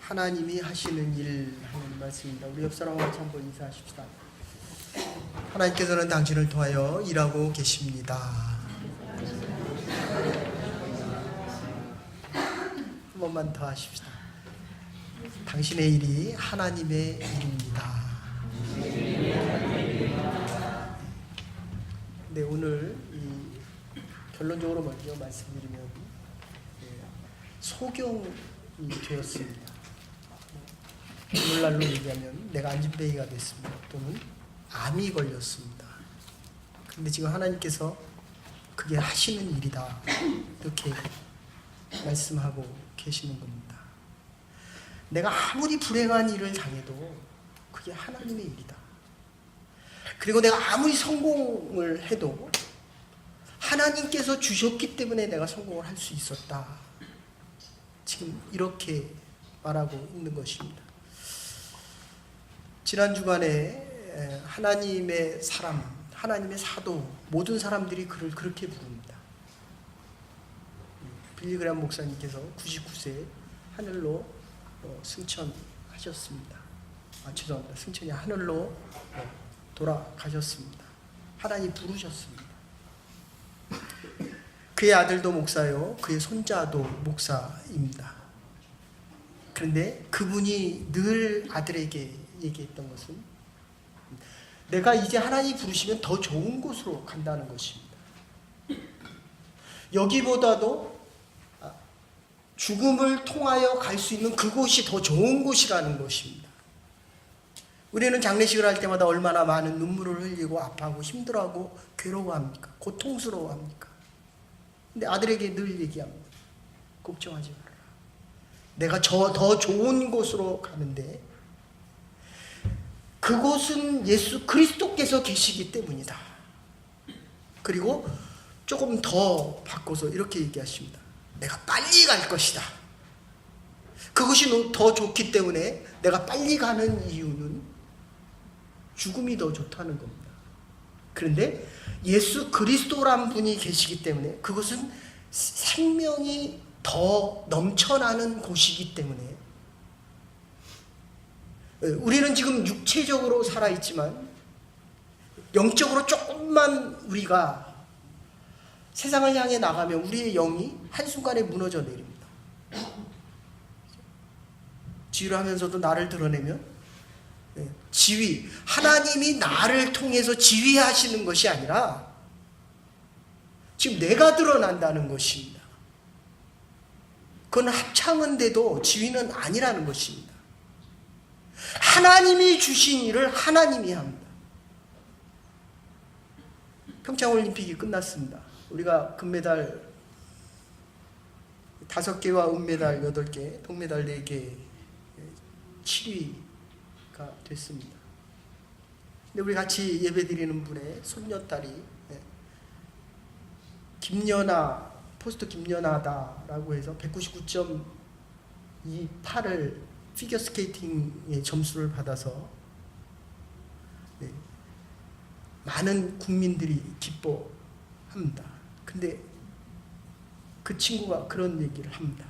하나님이 하시는 일 하는 말씀입니다. 우리 옆 사람과 같이 한번 인사하십시다. 하나님께서는 당신을 통하여 일하고 계십니다. 한 번만 더 하십시다. 당신의 일이 하나님의 일입니다. 네, 오늘 결론적으로 먼저 말씀드리면 소경이 되었습니다. 오늘날로 얘기하면 내가 안진뱅이가 됐습니다. 또는 암이 걸렸습니다. 그런데 지금 하나님께서 그게 하시는 일이다, 이렇게 말씀하고 계시는 겁니다. 내가 아무리 불행한 일을 당해도 그게 하나님의 일이다. 그리고 내가 아무리 성공을 해도 하나님께서 주셨기 때문에 내가 성공을 할 수 있었다. 지금 이렇게 말하고 있는 것입니다. 지난 주간에 하나님의 사람, 하나님의 사도, 모든 사람들이 그를 그렇게 부릅니다. 빌리그람 목사님께서 99세 하늘로 승천하셨습니다. 죄송합니다. 승천이 하늘로 돌아가셨습니다. 하나님 부르셨습니다. 그의 아들도 목사요, 그의 손자도 목사입니다. 그런데 그분이 늘 아들에게 얘기했던 것은 내가 이제 하나님 부르시면 더 좋은 곳으로 간다는 것입니다. 여기보다도 죽음을 통하여 갈 수 있는 그곳이 더 좋은 곳이라는 것입니다. 우리는 장례식을 할 때마다 얼마나 많은 눈물을 흘리고 아파하고 힘들어하고 괴로워합니까? 고통스러워합니까? 근데 아들에게 늘 얘기합니다. 걱정하지 마라. 내가 더 좋은 곳으로 가는데 그곳은 예수 그리스도께서 계시기 때문이다. 그리고 조금 더 바꿔서 이렇게 얘기하십니다. 내가 빨리 갈 것이다. 그것이 더 좋기 때문에 내가 빨리 가는 이유는 죽음이 더 좋다는 겁니다. 그런데 예수 그리스도란 분이 계시기 때문에 그것은 생명이 더 넘쳐나는 곳이기 때문에 우리는 지금 육체적으로 살아있지만 영적으로 조금만 우리가 세상을 향해 나가면 우리의 영이 한순간에 무너져 내립니다. 지휘를 하면서도 나를 드러내면 지휘, 하나님이 나를 통해서 지휘하시는 것이 아니라 지금 내가 드러난다는 것입니다. 그건 합창은데도 지휘는 아니라는 것입니다. 하나님이 주신 일을 하나님이 합니다. 평창올림픽이 끝났습니다. 우리가 금메달 5개와 은메달 8개, 동메달 4개, 7위가 됐습니다. 근데 우리 같이 예배드리는 분의 손녀딸이 김연아, 포스트 김연아다라고 해서 199.28을 피겨스케이팅의 점수를 받아서 많은 국민들이 기뻐합니다. 근데 그 친구가 그런 얘기를 합니다.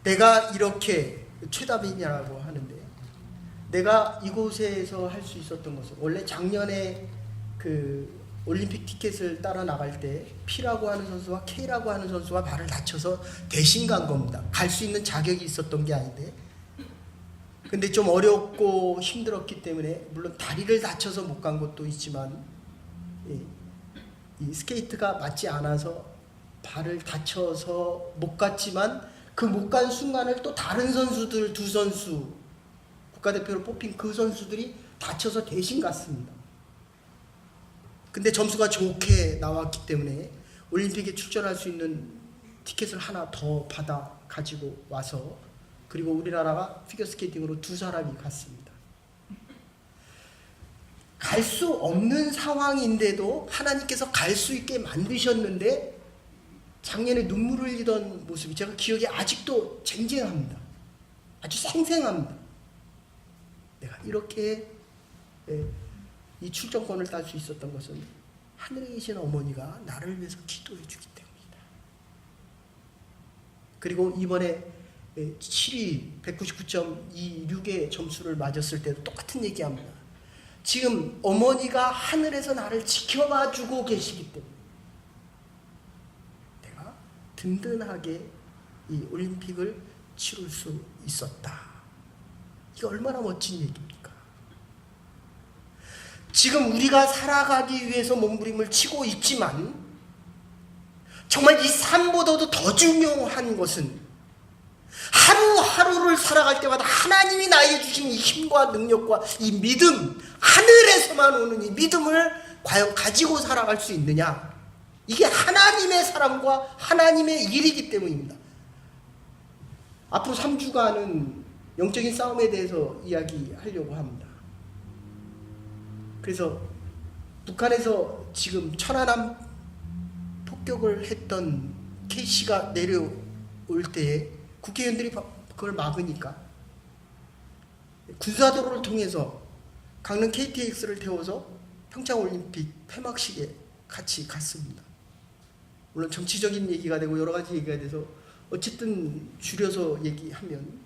내가 이렇게 최다빈이라고 하는데 내가 이곳에서 할 수 있었던 것은 원래 작년에 그 올림픽 티켓을 따라 나갈 때 P라고 하는 선수와 K라고 하는 선수가 발을 다쳐서 대신 간 겁니다. 갈 수 있는 자격이 있었던 게 아닌데 근데 좀 어렵고 힘들었기 때문에 물론 다리를 다쳐서 못 간 것도 있지만 이 스케이트가 맞지 않아서 발을 다쳐서 못 갔지만 그 못 간 순간을 또 다른 선수들, 두 선수 국가대표로 뽑힌 그 선수들이 다쳐서 대신 갔습니다. 근데 점수가 좋게 나왔기 때문에 올림픽에 출전할 수 있는 티켓을 하나 더 받아 가지고 와서 그리고 우리나라가 피겨스케이팅으로 2사람이 갔습니다. 갈 수 없는 상황인데도 하나님께서 갈 수 있게 만드셨는데 작년에 눈물을 흘리던 모습이 제가 기억에 아직도 쟁쟁합니다. 아주 생생합니다. 내가 이렇게 이 출전권을 딸 수 있었던 것은 하늘에 계신 어머니가 나를 위해서 기도해 주기 때문이다. 그리고 이번에 7위 199.26의 점수를 맞았을 때도 똑같은 얘기합니다. 지금 어머니가 하늘에서 나를 지켜봐 주고 계시기 때문에 내가 든든하게 이 올림픽을 치룰 수 있었다. 이게 얼마나 멋진 얘기입니까? 지금 우리가 살아가기 위해서 몸부림을 치고 있지만 정말 이 삶보다도 더 중요한 것은 하루하루를 살아갈 때마다 하나님이 나에게 주신 이 힘과 능력과 이 믿음, 하늘에서만 오는 이 믿음을 과연 가지고 살아갈 수 있느냐? 이게 하나님의 사랑과 하나님의 일이기 때문입니다. 앞으로 3주간은 영적인 싸움에 대해서 이야기하려고 합니다. 그래서 북한에서 지금 천안함 폭격을 했던 K씨가 내려올 때에 국회의원들이 그걸 막으니까 군사도로를 통해서 강릉 KTX를 태워서 평창올림픽 폐막식에 같이 갔습니다. 물론 정치적인 얘기가 되고 여러 가지 얘기가 돼서 어쨌든 줄여서 얘기하면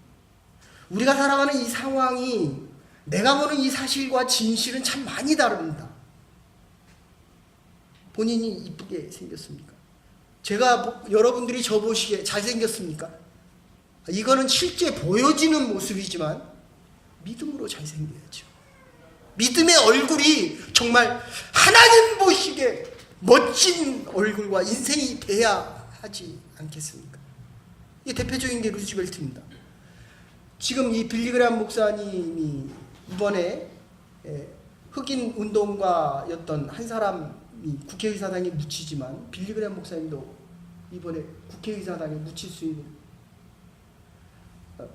우리가 살아가는 이 상황이 내가 보는 이 사실과 진실은 참 많이 다릅니다. 본인이 이쁘게 생겼습니까? 제가 여러분들이 저 보시기에 잘생겼습니까? 이거는 실제 보여지는 모습이지만 믿음으로 잘생겨야죠. 믿음의 얼굴이 정말 하나님 보시기에 멋진 얼굴과 인생이 돼야 하지 않겠습니까? 이게 대표적인 게 루즈벨트입니다. 지금 이 빌리그레함 목사님이 이번에 흑인 운동가였던 한 사람이 국회의사당에 묻히지만 빌리그레함 목사님도 이번에 국회의사당에 묻힐 수 있는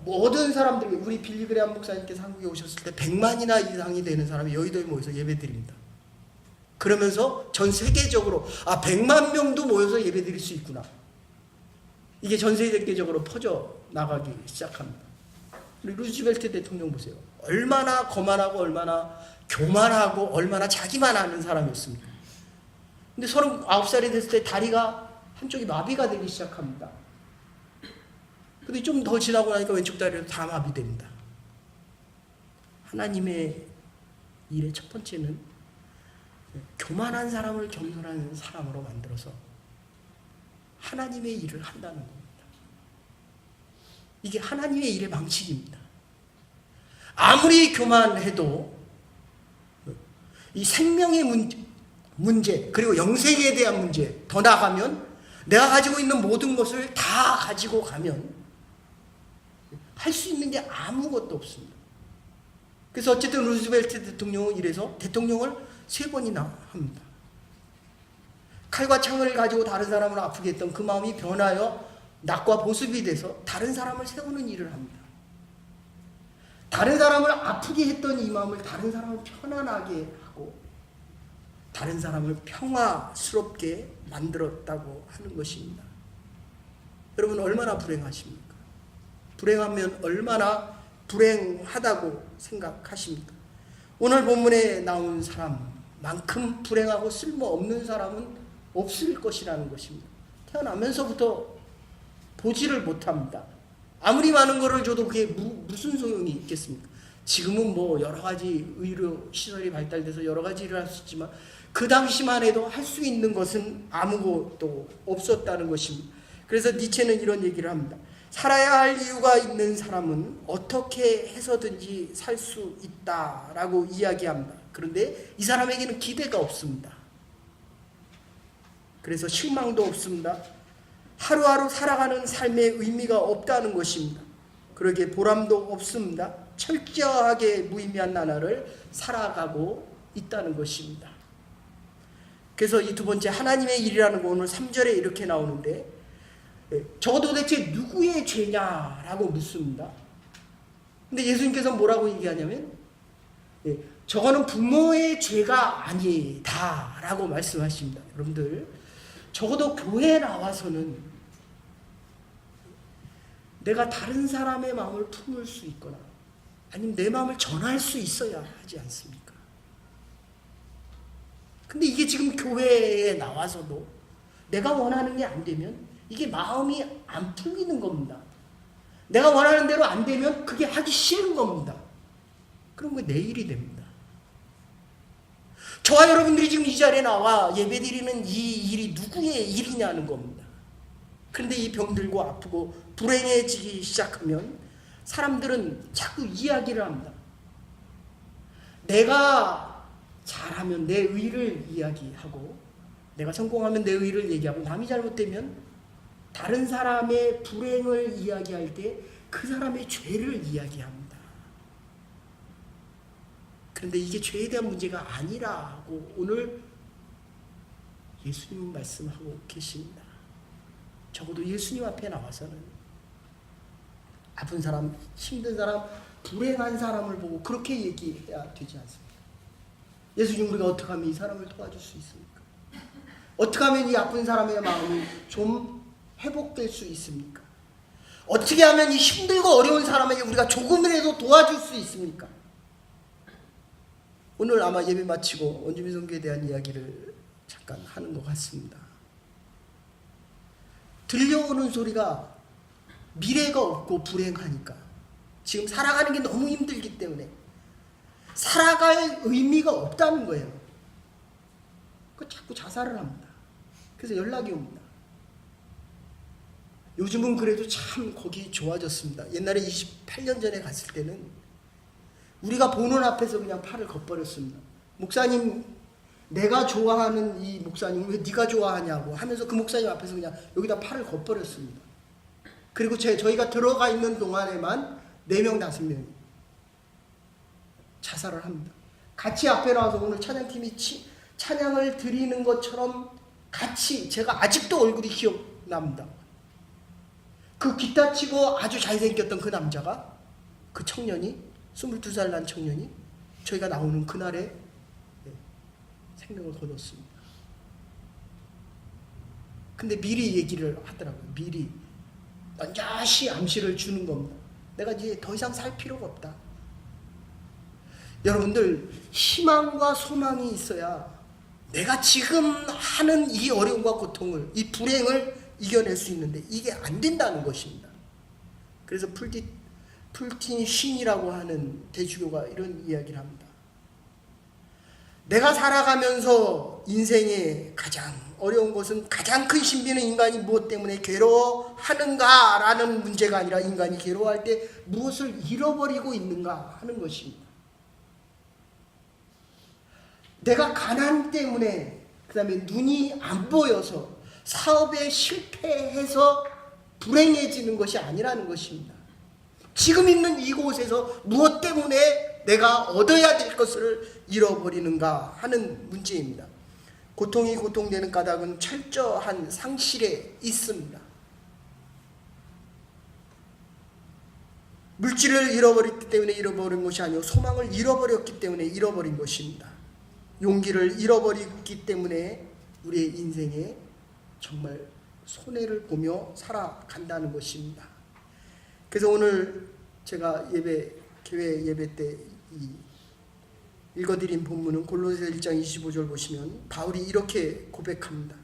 모든 사람들이 우리 빌리그레함 목사님께서 한국에 오셨을 때 100만이나 이상이 되는 사람이 여의도에 모여서 예배드립니다. 그러면서 전 세계적으로 100만 명도 모여서 예배드릴 수 있구나. 이게 전 세계적으로 퍼져 나가기 시작합니다. 루즈벨트 대통령 보세요. 얼마나 거만하고 얼마나 교만하고 얼마나 자기만 아는 사람이었습니까? 근데 39살이 됐을 때 다리가 한쪽이 마비가 되기 시작합니다. 근데 좀 더 지나고 나니까 왼쪽 다리도 다 마비됩니다. 하나님의 일의 첫 번째는 교만한 사람을 겸손한 사람으로 만들어서 하나님의 일을 한다는 겁니다. 이게 하나님의 일의 방식입니다. 아무리 교만해도 이 생명의 문제 그리고 영생에 대한 문제 더 나아가면 내가 가지고 있는 모든 것을 다 가지고 가면 할 수 있는 게 아무것도 없습니다. 그래서 어쨌든 루즈벨트 대통령은 이래서 대통령을 3번이나 합니다. 칼과 창을 가지고 다른 사람을 아프게 했던 그 마음이 변하여 낙과 보습이 돼서 다른 사람을 세우는 일을 합니다. 다른 사람을 아프게 했던 이 마음을 다른 사람을 편안하게 하고 다른 사람을 평화스럽게 만들었다고 하는 것입니다. 여러분 얼마나 불행하십니까? 불행하면 얼마나 불행하다고 생각하십니까? 오늘 본문에 나온 사람만큼 불행하고 쓸모없는 사람은 없을 것이라는 것입니다. 태어나면서부터 보지를 못합니다. 아무리 많은 거를 줘도 그게 무슨 소용이 있겠습니까? 지금은 뭐 여러 가지 의료 시설이 발달돼서 여러 가지 일을 할 수 있지만 그 당시만 해도 할 수 있는 것은 아무것도 없었다는 것입니다. 그래서 니체는 이런 얘기를 합니다. 살아야 할 이유가 있는 사람은 어떻게 해서든지 살 수 있다라고 이야기합니다. 그런데 이 사람에게는 기대가 없습니다. 그래서 실망도 없습니다. 하루하루 살아가는 삶의 의미가 없다는 것입니다. 그러기에 보람도 없습니다. 철저하게 무의미한 나날을 살아가고 있다는 것입니다. 그래서 이 두 번째 하나님의 일이라는 거 오늘 3절에 이렇게 나오는데 저거 도대체 누구의 죄냐라고 묻습니다. 근데 예수님께서 뭐라고 얘기하냐면 저거는 부모의 죄가 아니다라고 말씀하십니다. 여러분들 적어도 교회에 나와서는 내가 다른 사람의 마음을 품을 수 있거나 아니면 내 마음을 전할 수 있어야 하지 않습니까? 근데 이게 지금 교회에 나와서도 내가 원하는 게 안 되면 이게 마음이 안 풀리는 겁니다. 내가 원하는 대로 안 되면 그게 하기 싫은 겁니다. 그럼 그 내일이 됩니다. 저와 여러분들이 지금 이 자리에 나와 예배드리는 이 일이 누구의 일이냐는 겁니다. 그런데 이 병들고 아프고 불행해지기 시작하면 사람들은 자꾸 이야기를 합니다. 내가 잘하면 내 의를 이야기하고, 내가 성공하면 내 의를 얘기하고, 남이 잘못되면 다른 사람의 불행을 이야기할 때 그 사람의 죄를 이야기합니다. 그런데 이게 죄에 대한 문제가 아니라고 오늘 예수님은 말씀하고 계십니다. 적어도 예수님 앞에 나와서는 아픈 사람, 힘든 사람, 불행한 사람을 보고 그렇게 얘기해야 되지 않습니까? 예수님, 우리가 어떻게 하면 이 사람을 도와줄 수 있습니까? 어떻게 하면 이 아픈 사람의 마음이 좀 회복될 수 있습니까? 어떻게 하면 이 힘들고 어려운 사람에게 우리가 조금이라도 도와줄 수 있습니까? 오늘 아마 예배 마치고 원주민 선교에 대한 이야기를 잠깐 하는 것 같습니다. 들려오는 소리가 미래가 없고 불행하니까, 지금 살아가는 게 너무 힘들기 때문에 살아갈 의미가 없다는 거예요. 그 자꾸 자살을 합니다. 그래서 연락이 옵니다. 요즘은 그래도 참 거기 좋아졌습니다. 옛날에 28년 전에 갔을 때는 우리가 보는 앞에서 그냥 팔을 걷버렸습니다. 목사님, 내가 좋아하는 이 목사님 왜 네가 좋아하냐고 하면서 그 목사님 앞에서 그냥 여기다 팔을 걷버렸습니다. 그리고 저희가 들어가 있는 동안에만 4명, 5명이 자살을 합니다. 같이 앞에 나와서 오늘 찬양팀이 찬양을 드리는 것처럼 같이, 제가 아직도 얼굴이 기억납니다. 그 기타 치고 아주 잘생겼던 그 남자가, 그 청년이, 22살 난 청년이 저희가 나오는 그날에 생명을 거뒀습니다. 근데 미리 얘기를 하더라고요. 미리 넌자시 암시를 주는 겁니다. 내가 이제 더 이상 살 필요가 없다. 여러분들, 희망과 소망이 있어야 내가 지금 하는 이 어려움과 고통을, 이 불행을 이겨낼 수 있는데 이게 안 된다는 것입니다. 그래서 풀틴 쉰이라고 하는 대주교가 이런 이야기를 합니다. 내가 살아가면서 인생의 가장 어려운 것은, 가장 큰 신비는 인간이 무엇 때문에 괴로워하는가라는 문제가 아니라 인간이 괴로워할 때 무엇을 잃어버리고 있는가 하는 것입니다. 내가 가난 때문에, 그 다음에 눈이 안 보여서, 사업에 실패해서 불행해지는 것이 아니라는 것입니다. 지금 있는 이곳에서 무엇 때문에 내가 얻어야 될 것을 잃어버리는가 하는 문제입니다. 고통이 고통되는 까닭은 철저한 상실에 있습니다. 물질을 잃어버렸기 때문에 잃어버린 것이 아니고 소망을 잃어버렸기 때문에 잃어버린 것입니다. 용기를 잃어버렸기 때문에 우리의 인생에 정말 손해를 보며 살아간다는 것입니다. 그래서 오늘 제가 교회 예배 때 읽어드린 본문은 골로새서 1장 25절 보시면 바울이 이렇게 고백합니다.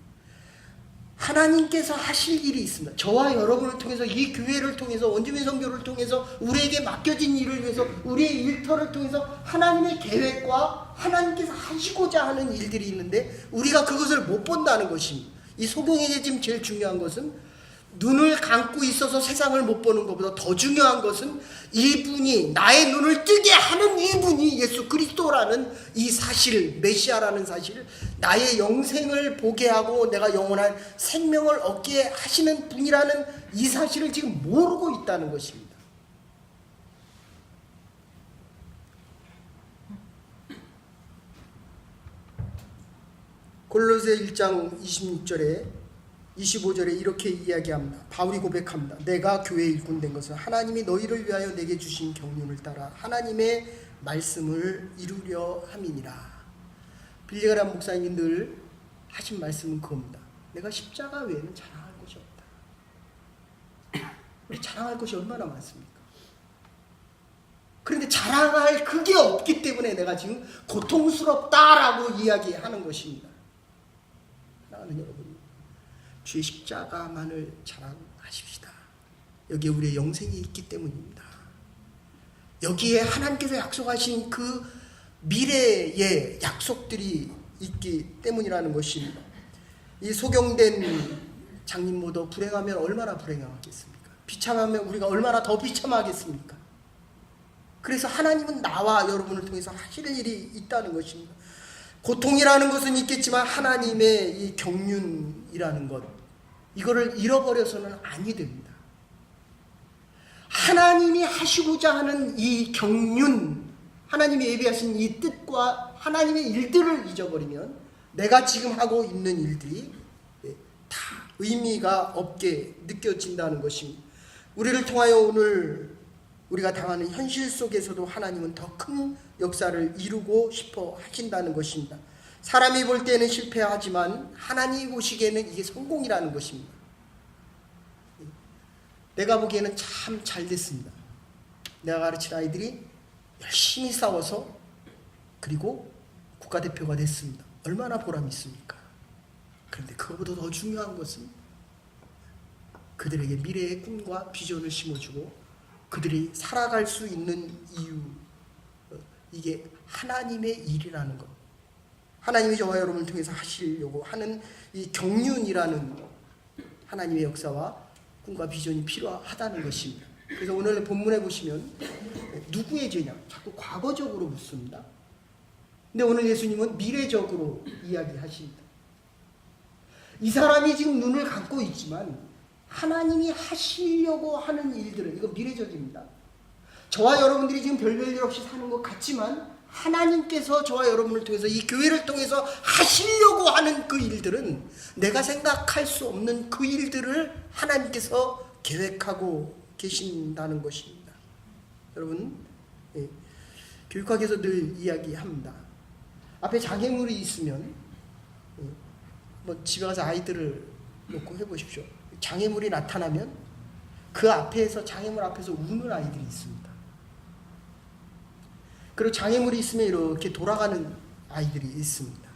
하나님께서 하실 일이 있습니다. 저와 여러분을 통해서, 이 교회를 통해서, 원주민 선교를 통해서, 우리에게 맡겨진 일을 위해서, 우리의 일터를 통해서 하나님의 계획과 하나님께서 하시고자 하는 일들이 있는데 우리가 그것을 못 본다는 것입니다. 이 소경에게 지금 제일 중요한 것은, 눈을 감고 있어서 세상을 못 보는 것보다 더 중요한 것은 이분이, 나의 눈을 뜨게 하는 이분이 예수 그리스도라는 이 사실, 메시아라는 사실, 나의 영생을 보게 하고 내가 영원한 생명을 얻게 하시는 분이라는 이 사실을 지금 모르고 있다는 것입니다. 골로새 1장 26절에 25절에 이렇게 이야기합니다. 바울이 고백합니다. 내가 교회의 일꾼 된 것은 하나님이 너희를 위하여 내게 주신 경륜을 따라 하나님의 말씀을 이루려 함이니라. 빌리그람 목사님이 늘 하신 말씀은 그겁니다. 내가 십자가 외에는 자랑할 것이 없다. 자랑할 것이 얼마나 많습니까? 그런데 자랑할 그게 없기 때문에 내가 지금 고통스럽다라고 이야기하는 것입니다. 사랑하는 여러분, 주의 십자가만을 자랑하십시다. 여기에 우리의 영생이 있기 때문입니다. 여기에 하나님께서 약속하신 그 미래의 약속들이 있기 때문이라는 것입니다. 이 소경된 장님 모두 불행하면 얼마나 불행하겠습니까? 비참하면 우리가 얼마나 더 비참하겠습니까? 그래서 하나님은 나와 여러분을 통해서 하실 일이 있다는 것입니다. 고통이라는 것은 있겠지만 하나님의 이 경륜이라는 것, 이거를 잃어버려서는 아니 됩니다. 하나님이 하시고자 하는 이 경륜, 하나님이 예비하신 이 뜻과 하나님의 일들을 잊어버리면 내가 지금 하고 있는 일들이 다 의미가 없게 느껴진다는 것입니다. 우리를 통하여 오늘 우리가 당하는 현실 속에서도 하나님은 더 큰 역사를 이루고 싶어 하신다는 것입니다. 사람이 볼 때는 실패하지만 하나님이 보시기에는 이게 성공이라는 것입니다. 내가 보기에는 참 잘 됐습니다. 내가 가르친 아이들이 열심히 싸워서 그리고 국가대표가 됐습니다. 얼마나 보람 있습니까? 그런데 그것보다 더 중요한 것은 그들에게 미래의 꿈과 비전을 심어주고 그들이 살아갈 수 있는 이유, 이게 하나님의 일이라는 것, 하나님이 저와 여러분을 통해서 하시려고 하는 이 경륜이라는 하나님의 역사와 꿈과 비전이 필요하다는 것입니다. 그래서 오늘 본문에 보시면 누구의 죄냐? 자꾸 과거적으로 묻습니다. 근데 오늘 예수님은 미래적으로 이야기하십니다. 이 사람이 지금 눈을 감고 있지만 하나님이 하시려고 하는 일들은, 이거 미래적입니다. 저와 여러분들이 지금 별별 일 없이 사는 것 같지만 하나님께서 저와 여러분을 통해서 이 교회를 통해서 하시려고 하는 그 일들은 내가 생각할 수 없는 그 일들을 하나님께서 계획하고 계신다는 것입니다. 여러분, 교육학에서 늘 이야기합니다. 앞에 장애물이 있으면 뭐 집에 가서 아이들을 놓고 해보십시오. 장애물이 나타나면 그 앞에서, 장애물 앞에서 우는 아이들이 있습니다. 그리고 장애물이 있으면 이렇게 돌아가는 아이들이 있습니다.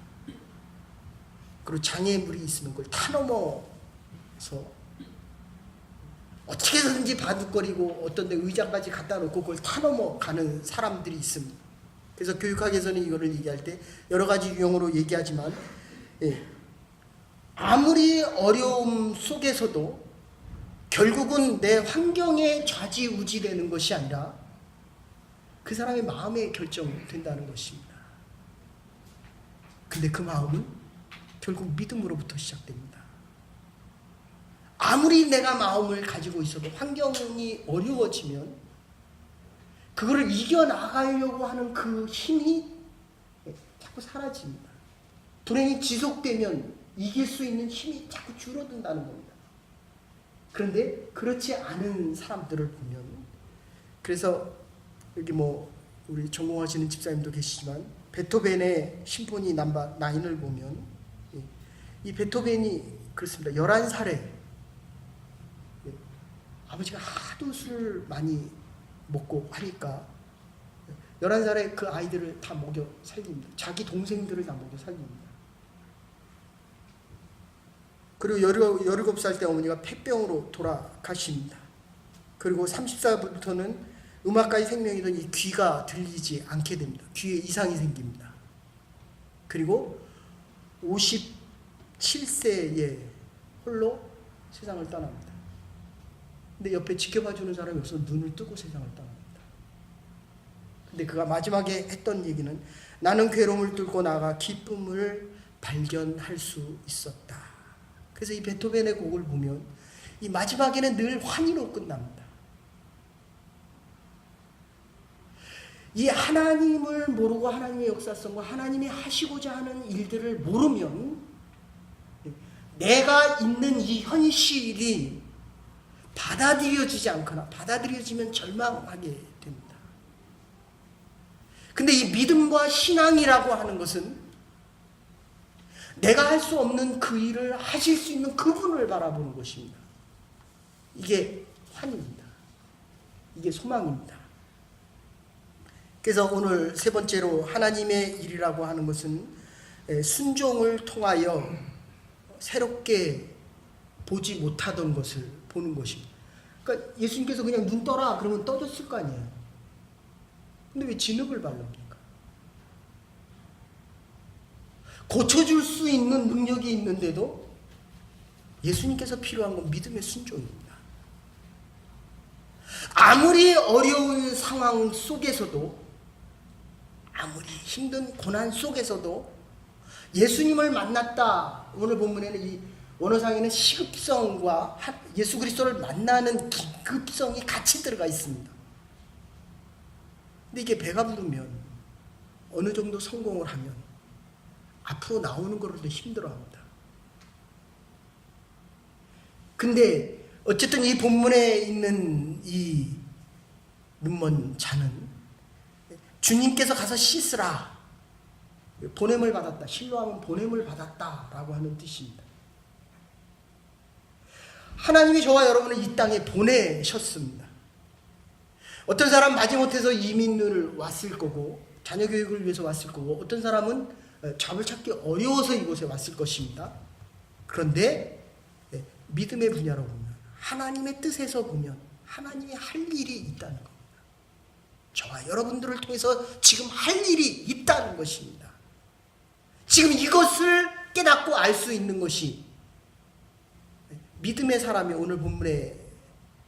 그리고 장애물이 있으면 그걸 타넘어서 어떻게 해서든지 바둑거리고 어떤 데 의자까지 갖다 놓고 그걸 타넘어가는 사람들이 있습니다. 그래서 교육학에서는 이거를 얘기할 때 여러 가지 유형으로 얘기하지만, 아무리 어려움 속에서도 결국은 내 환경에 좌지우지되는 것이 아니라 그 사람의 마음에 결정된다는 것입니다. 근데 그 마음은 결국 믿음으로부터 시작됩니다. 아무리 내가 마음을 가지고 있어도 환경이 어려워지면 그거를 이겨나가려고 하는 그 힘이 자꾸 사라집니다. 불행이 지속되면 이길 수 있는 힘이 자꾸 줄어든다는 겁니다. 그런데 그렇지 않은 사람들을 보면, 그래서 여기 뭐 우리 전공하시는 집사님도 계시지만 베토벤의 심포니 넘버 9을 보면 이 베토벤이 그렇습니다. 11살에 아버지가 하도 술을 많이 먹고 하니까 11살에 그 아이들을 다 먹여 살립니다. 자기 동생들을 다 먹여 살립니다. 그리고 17살 때 어머니가 폐병으로 돌아가십니다. 그리고 30살부터는 음악가의 생명이던 이 귀가 들리지 않게 됩니다. 귀에 이상이 생깁니다. 그리고 57세에 홀로 세상을 떠납니다. 근데 옆에 지켜봐주는 사람이 없어서 눈을 뜨고 세상을 떠납니다. 근데 그가 마지막에 했던 얘기는 나는 괴로움을 뚫고 나가 기쁨을 발견할 수 있었다. 그래서 이 베토벤의 곡을 보면 이 마지막에는 늘 환희로 끝납니다. 이 하나님을 모르고 하나님의 역사성과 하나님이 하시고자 하는 일들을 모르면 내가 있는 이 현실이 받아들여지지 않거나 받아들여지면 절망하게 됩니다. 근데 이 믿음과 신앙이라고 하는 것은 내가 할 수 없는 그 일을 하실 수 있는 그분을 바라보는 것입니다. 이게 환입니다. 이게 소망입니다. 그래서 오늘 세 번째로 하나님의 일이라고 하는 것은 순종을 통하여 새롭게 보지 못하던 것을 보는 것입니다. 그러니까 예수님께서 그냥 눈 떠라 그러면 떠졌을 거 아니에요. 근데 왜 진흙을 바릅니까? 고쳐줄 수 있는 능력이 있는데도 예수님께서 필요한 건 믿음의 순종입니다. 아무리 어려운 상황 속에서도, 아무리 힘든 고난 속에서도 예수님을 만났다. 오늘 본문에는 이 원어상에는 시급성과 예수 그리스도를 만나는 기급성이 같이 들어가 있습니다. 근데 이게 배가 부르면, 어느 정도 성공을 하면 앞으로 나오는 거로도 힘들어합니다. 근데 어쨌든 이 본문에 있는 이 눈먼 자는 주님께서 가서 씻으라, 보냄을 받았다, 실로하면 보냄을 받았다 라고 하는 뜻입니다. 하나님이 저와 여러분을 이 땅에 보내셨습니다. 어떤 사람 마지못해서 이민을 왔을 거고, 자녀 교육을 위해서 왔을 거고, 어떤 사람은 잡을 찾기 어려워서 이곳에 왔을 것입니다. 그런데 믿음의 분야로 보면, 하나님의 뜻에서 보면 하나님이 할 일이 있다는 겁니다. 저와 여러분들을 통해서 지금 할 일이 있다는 것입니다. 지금 이것을 깨닫고 알 수 있는 것이 믿음의 사람이 오늘 본문에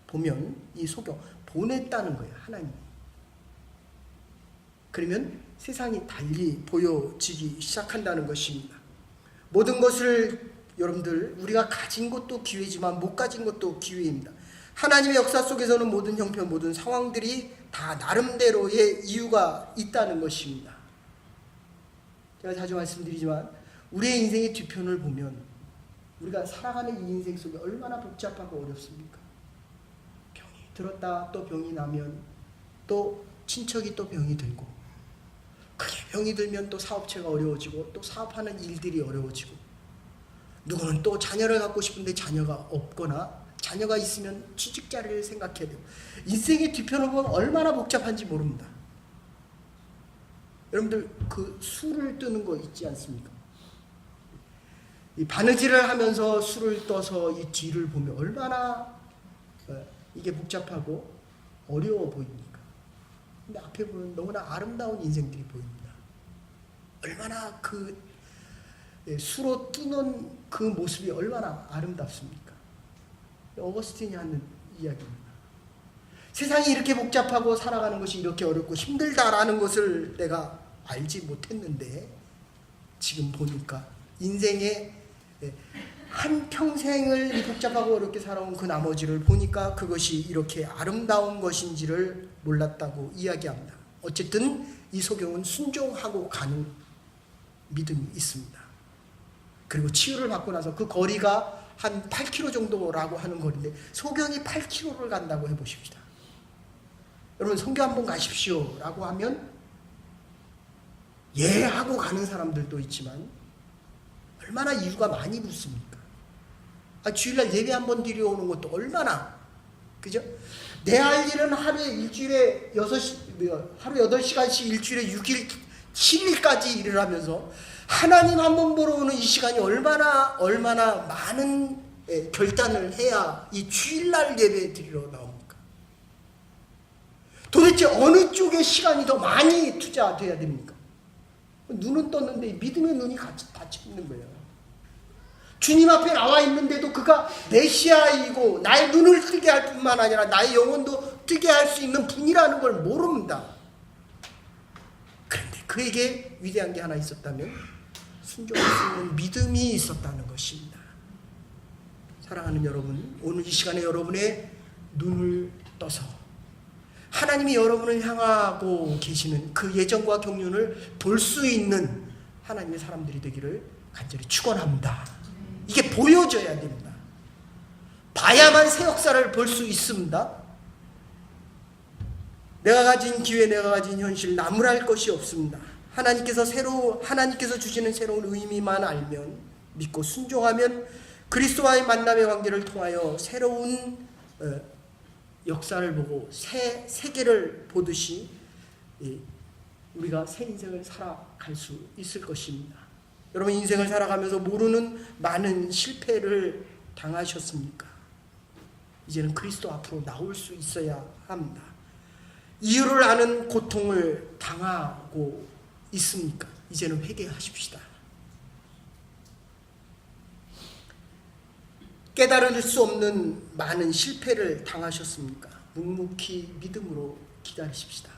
보면 이 소경 보냈다는 거예요. 하나님이. 그러면 세상이 달리 보여지기 시작한다는 것입니다. 모든 것을 여러분들, 우리가 가진 것도 기회지만 못 가진 것도 기회입니다. 하나님의 역사 속에서는 모든 형편, 모든 상황들이 다 나름대로의 이유가 있다는 것입니다. 제가 자주 말씀드리지만 우리의 인생의 뒤편을 보면 우리가 살아가는 이 인생 속에 얼마나 복잡하고 어렵습니까? 병이 들었다 또 병이 나면 또 친척이 또 병이 들고, 그게 병이 들면 또 사업체가 어려워지고 또 사업하는 일들이 어려워지고, 누구는 또 자녀를 갖고 싶은데 자녀가 없거나 자녀가 있으면 취직 자리를 생각해야 되고, 인생의 뒤편을 보면 얼마나 복잡한지 모릅니다. 여러분들 그 술을 뜨는 거 있지 않습니까? 이 바느질을 하면서 술을 떠서 이 뒤를 보면 얼마나 이게 복잡하고 어려워 보입니까? 근데 앞에 보면 너무나 아름다운 인생들이 보입니다. 얼마나 그 수로 뜨는 그 모습이 얼마나 아름답습니까? 어거스틴이 하는 이야기입니다. 세상이 이렇게 복잡하고 살아가는 것이 이렇게 어렵고 힘들다라는 것을 내가 알지 못했는데, 지금 보니까 인생의 한 평생을 복잡하고 어렵게 살아온 그 나머지를 보니까 그것이 이렇게 아름다운 것인지를 몰랐다고 이야기합니다. 어쨌든 이 소경은 순종하고 가는 믿음이 있습니다. 그리고 치유를 받고 나서 그 거리가 한 8km 정도라고 하는 거리인데 소경이 8km를 간다고 해보십시다. 여러분 성교 한번 가십시오 라고 하면 예 하고 가는 사람들도 있지만 얼마나 이유가 많이 붙습니까? 주일날 예배 한번 드리러 오는 것도 얼마나, 그죠? 내 할 일은 하루에 일주일에 하루 8시간씩 일주일에 6일 7일까지 일을 하면서 하나님 한번 보러 오는 이 시간이 얼마나 많은 결단을 해야 이 주일날 예배 드리러 나옵니까? 도대체 어느 쪽에 시간이 더 많이 투자돼야 됩니까? 눈은 떴는데 믿음의 눈이 같이 닫혀 있는 거예요. 주님 앞에 나와 있는데도 그가 메시아이고 나의 눈을 뜨게 할 뿐만 아니라 나의 영혼도 뜨게 할 수 있는 분이라는 걸 모릅니다. 그런데 그에게 위대한 게 하나 있었다면 순종할 수 있는 믿음이 있었다는 것입니다. 사랑하는 여러분, 오늘 이 시간에 여러분의 눈을 떠서 하나님이 여러분을 향하고 계시는 그 예정과 경륜을 볼 수 있는 하나님의 사람들이 되기를 간절히 축원합니다. 이게 보여져야 됩니다. 봐야만 새 역사를 볼 수 있습니다. 내가 가진 기회, 내가 가진 현실, 나무랄 것이 없습니다. 하나님께서 주시는 새로운 의미만 알면, 믿고 순종하면 그리스도와의 만남의 관계를 통하여 새로운 역사를 보고 새 세계를 보듯이 우리가 새 인생을 살아갈 수 있을 것입니다. 여러분 인생을 살아가면서 모르는 많은 실패를 당하셨습니까? 이제는 그리스도 앞으로 나올 수 있어야 합니다. 이유를 아는 고통을 당하고 있습니까? 이제는 회개하십시다. 깨달을 수 없는 많은 실패를 당하셨습니까? 묵묵히 믿음으로 기다리십시다.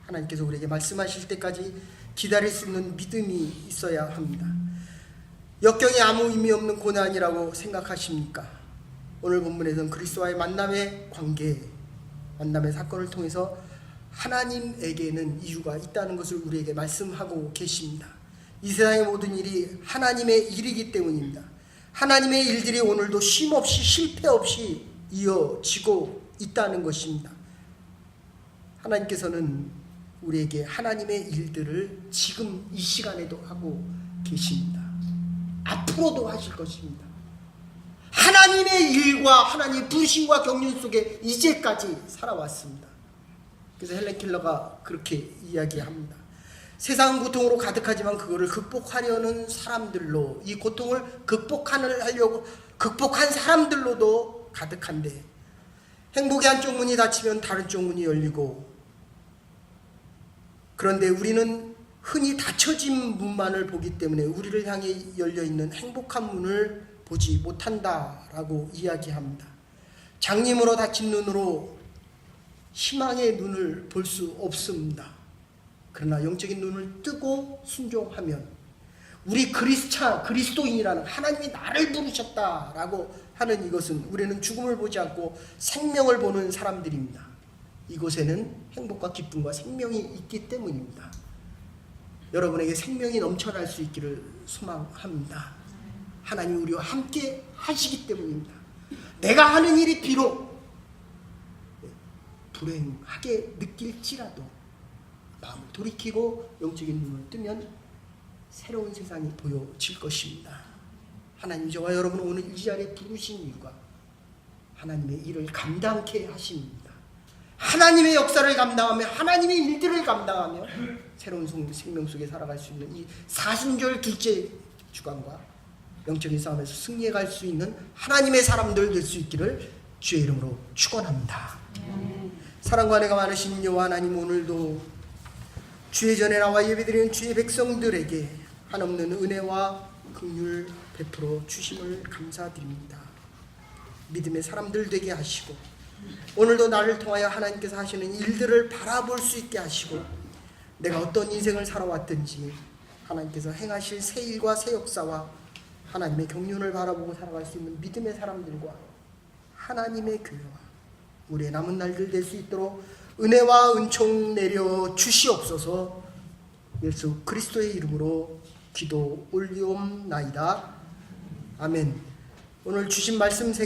하나님께서 우리에게 말씀하실 때까지 기다릴 수 있는 믿음이 있어야 합니다. 역경이 아무 의미 없는 고난이라고 생각하십니까? 오늘 본문에서는 그리스도와의 만남의 관계, 만남의 사건을 통해서 하나님에게는 이유가 있다는 것을 우리에게 말씀하고 계십니다. 이 세상의 모든 일이 하나님의 일이기 때문입니다. 하나님의 일들이 오늘도 쉼없이 실패 없이 이어지고 있다는 것입니다. 하나님께서는 우리에게 하나님의 일들을 지금 이 시간에도 하고 계십니다. 앞으로도 하실 것입니다. 하나님의 일과 하나님의 부르심과 경륜 속에 이제까지 살아왔습니다. 그래서 헬렌 켈러가 그렇게 이야기합니다. 세상은 고통으로 가득하지만 그거를 극복하려는 사람들로, 이 고통을 극복하려고 극복한 사람들로도 가득한데, 행복의 한쪽 문이 닫히면 다른 쪽 문이 열리고, 그런데 우리는 흔히 닫혀진 문만을 보기 때문에 우리를 향해 열려있는 행복한 문을 보지 못한다라고 이야기합니다. 장님으로 닫힌 눈으로 희망의 눈을 볼 수 없습니다. 그러나 영적인 눈을 뜨고 순종하면 우리 그리스도인이라는, 하나님이 나를 부르셨다라고 하는 이것은, 우리는 죽음을 보지 않고 생명을 보는 사람들입니다. 이곳에는 행복과 기쁨과 생명이 있기 때문입니다. 여러분에게 생명이 넘쳐날 수 있기를 소망합니다. 하나님이 우리와 함께 하시기 때문입니다. 내가 하는 일이 비록 불행하게 느낄지라도 마음을 돌이키고 영적인 눈을 뜨면 새로운 세상이 보여질 것입니다. 하나님, 저와 여러분 오늘 이 자리에 부르신 이유가 하나님의 일을 감당케 하십니다. 하나님의 역사를 감당하며 하나님의 일들을 감당하며 새로운 생명 속에 살아갈 수 있는 이 사순절 둘째 주간과 영적인 싸움에서 승리해갈 수 있는 하나님의 사람들 될 수 있기를 주의 이름으로 축원합니다. 사랑과 은혜가 많으신 여호와 하나님, 오늘도 주의 전에 나와 예배드리는 주의 백성들에게 한없는 은혜와 긍휼 베풀어 주심을 감사드립니다. 믿음의 사람들 되게 하시고, 오늘도 나를 통하여 하나님께서 하시는 일들을 바라볼 수 있게 하시고, 내가 어떤 인생을 살아왔든지 하나님께서 행하실 새 일과 새 역사와 하나님의 경륜을 바라보고 살아갈 수 있는 믿음의 사람들과 하나님의 교회와 우리의 남은 날들 될 수 있도록 은혜와 은총 내려 주시옵소서. 예수 그리스도의 이름으로 기도 올리옵나이다. 아멘. 오늘 주신 말씀 생각